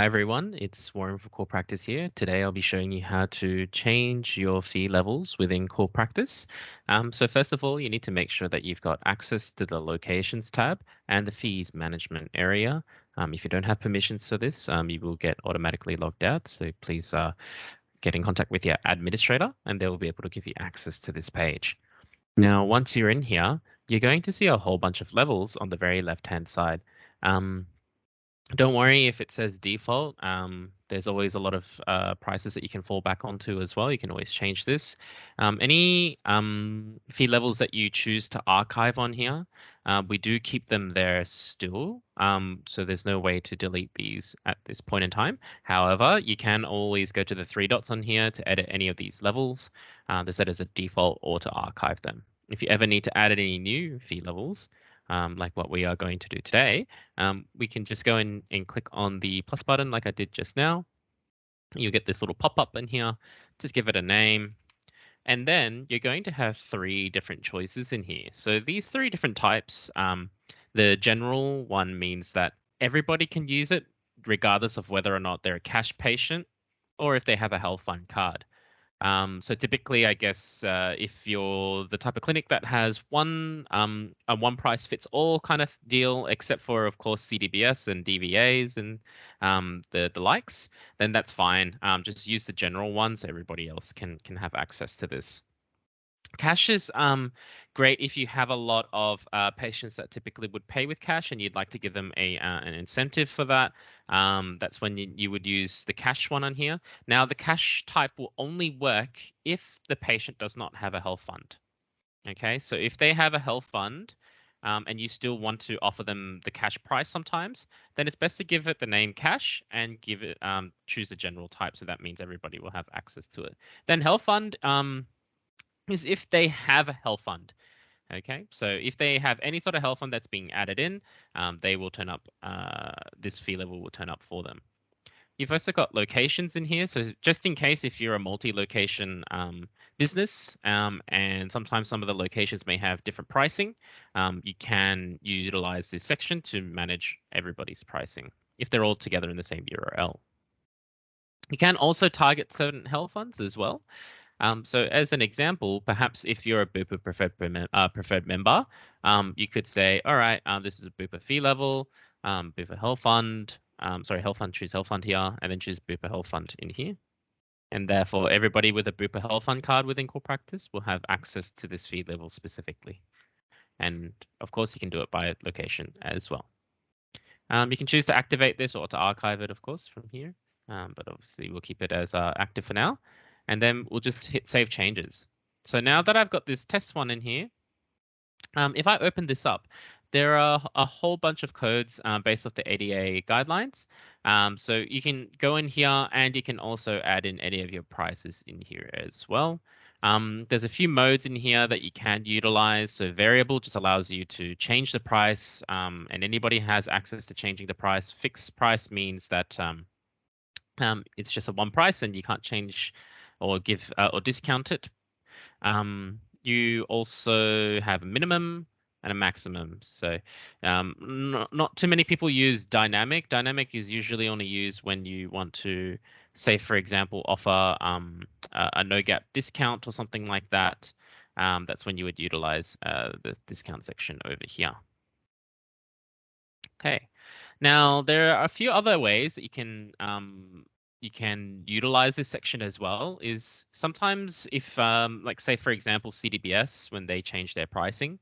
everyone, it's Warren for Core Practice here. Today I'll be showing you how to change your fee levels within Core Practice. So first of all, you need to make sure that you've got access to the Locations tab and the Fees Management area. If you don't have permissions for this, you will get automatically logged out. So please get in contact with your administrator and they will be able to give you access to this page. Now, once you're in here, you're going to see a whole bunch of levels on the very left-hand side. Don't worry if it says default. There's always a lot of prices that you can fall back onto as well. You can always change this. Any fee levels that you choose to archive on here, we do keep them there still. So there's no way to delete these at this point in time. However, you can always go to the three dots on here to edit any of these levels, to set as a default or to archive them. If you ever need to add any new fee levels, like what we are going to do today, we can just go in and click on the plus button like I did just now. You'll get this little pop-up in here. Just give it a name. And then you're going to have three different choices in here. So these three different types, the general one means that everybody can use it regardless of whether or not they're a cash patient or if they have a health fund card. So typically, I guess if you're the type of clinic that has a one price fits all kind of deal, except for of course CDBS and DVAs and the likes, then that's fine. Just use the general one so everybody else can have access to this. Cash is great if you have a lot of patients that typically would pay with cash and you'd like to give them an incentive for that. That's when you would use the cash one on here. Now, the cash type will only work if the patient does not have a health fund. Okay, so if they have a health fund and you still want to offer them the cash price sometimes, then it's best to give it the name cash and give it choose the general type. So that means everybody will have access to it. Then health fund is if they have a health fund. Okay, so if they have any sort of health fund that's being added in, they will turn up, this fee level will turn up for them. You've also got locations in here. So just in case if you're a multi-location business and sometimes some of the locations may have different pricing, you can utilize this section to manage everybody's pricing if they're all together in the same URL. You can also target certain health funds as well. So as an example, perhaps if you're a Bupa preferred member, you could say, all right, this is a Bupa fee level, Bupa health fund, health fund, choose health fund here, and then choose Bupa health fund in here. And therefore, everybody with a Bupa health fund card within Core Practice will have access to this fee level specifically. And of course, you can do it by location as well. You can choose to activate this or to archive it, of course, from here. But obviously, we'll keep it as active for now. And then we'll just hit save changes. So now that I've got this test one in here, if I open this up, there are a whole bunch of codes based off the ADA guidelines. So you can go in here and you can also add in any of your prices in here as well. There's a few modes in here that you can utilize. So variable just allows you to change the price and anybody has access to changing the price. Fixed price means that it's just a one price and you can't change or give or discount it. You also have a minimum and a maximum. So not too many people use dynamic. Dynamic is usually only used when you want to, say, for example, offer a no gap discount or something like that. That's when you would utilize the discount section over here. Okay. Now, there are a few other ways that you can utilize this section as well. Is sometimes if, like say, for example, CDBS, when they change their pricing,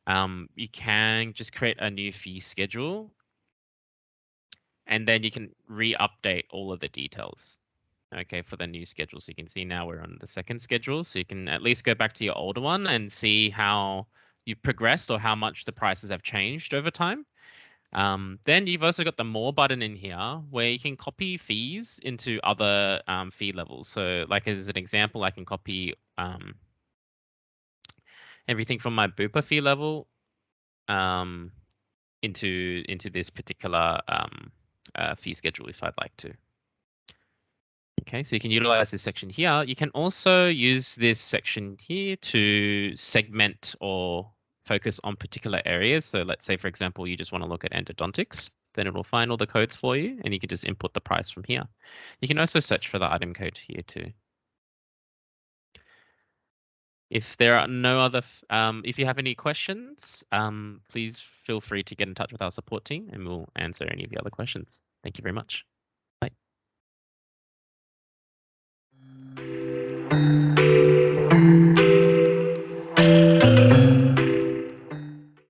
you can just create a new fee schedule and then you can re-update all of the details. Okay, for the new schedule. So you can see now we're on the second schedule. So you can at least go back to your older one and see how you progressed or how much the prices have changed over time. Then you've also got the more button in here where you can copy fees into other fee levels. So like as an example, I can copy everything from my Bupa fee level into this particular fee schedule if I'd like to. Okay, so you can utilize this section here. You can also use this section here to segment or focus on particular areas. So let's say, for example, you just want to look at endodontics. then it will find all the codes for you, and you can just input the price from here. You can also search for the item code here too. If there are no other, if you have any questions, please feel free to get in touch with our support team and we'll answer any of the other questions. Thank you very much. Bye.